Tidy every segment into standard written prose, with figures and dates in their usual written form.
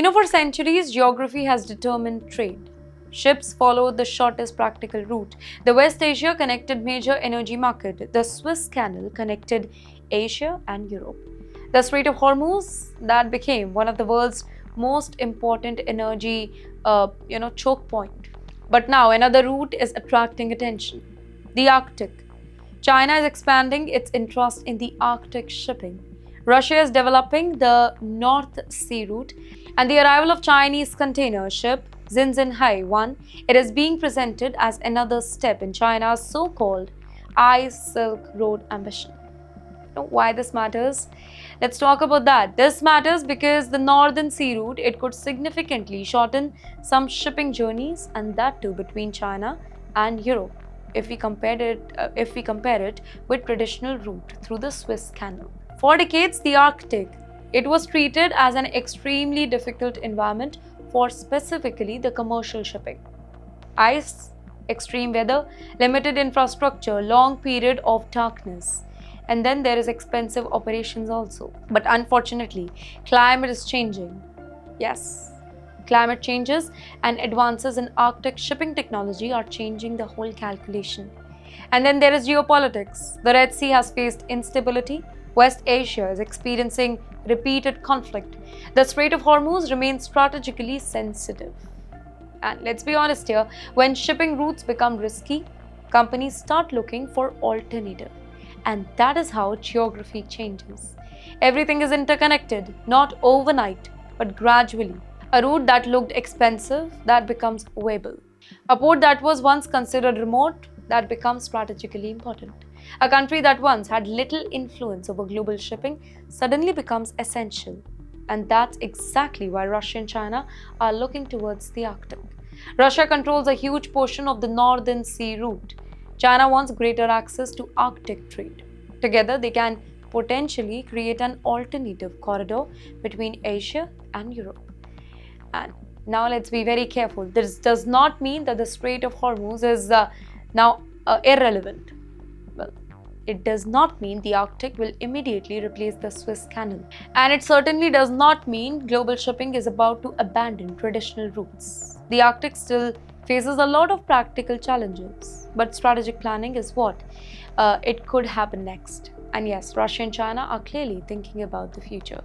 For centuries, geography has determined trade. Ships followed the shortest practical route. The West Asia connected major energy market. The Suez Canal connected Asia and Europe. The Strait of Hormuz that became one of the world's most important energy, choke point. But now another route is attracting attention: the Arctic. China is expanding its interest in the Arctic shipping. Russia is developing the North Sea route, and the arrival of Chinese container ship Zinzhenhai 1, it is being presented as another step in China's so-called Ice Silk Road ambition. Why this matters? Let's talk about that. This matters because the Northern Sea route, it could significantly shorten some shipping journeys, and that too between China and Europe. If we compare it with traditional route through the Suez Canal. For decades, the Arctic, it was treated as an extremely difficult environment for specifically the commercial shipping. Ice, extreme weather, limited infrastructure, long period of darkness. And then there is expensive operations also. But unfortunately, climate is changing. Yes, climate changes and advances in Arctic shipping technology are changing the whole calculation. And then there is geopolitics. The Red Sea has faced instability. West Asia is experiencing repeated conflict. The Strait of Hormuz remains strategically sensitive. And let's be honest here, when shipping routes become risky, companies start looking for alternatives. And that is how geography changes. Everything is interconnected, not overnight, but gradually. A route that looked expensive, that becomes viable. A port that was once considered remote, that becomes strategically important. A country that once had little influence over global shipping suddenly becomes essential. And that's exactly why Russia and China are looking towards the Arctic. Russia controls a huge portion of the Northern Sea route. China wants greater access to Arctic trade. Together, they can potentially create an alternative corridor between Asia and Europe. And now let's be very careful. This does not mean that the Strait of Hormuz is now irrelevant. Well, it does not mean the Arctic will immediately replace the Suez Canal. And it certainly does not mean global shipping is about to abandon traditional routes. The Arctic still faces a lot of practical challenges, but strategic planning is what it could happen next. And yes, Russia and China are clearly thinking about the future.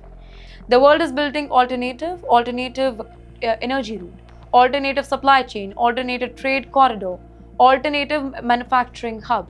The world is building alternative energy route, alternative supply chain, alternative trade corridor, alternative manufacturing hub.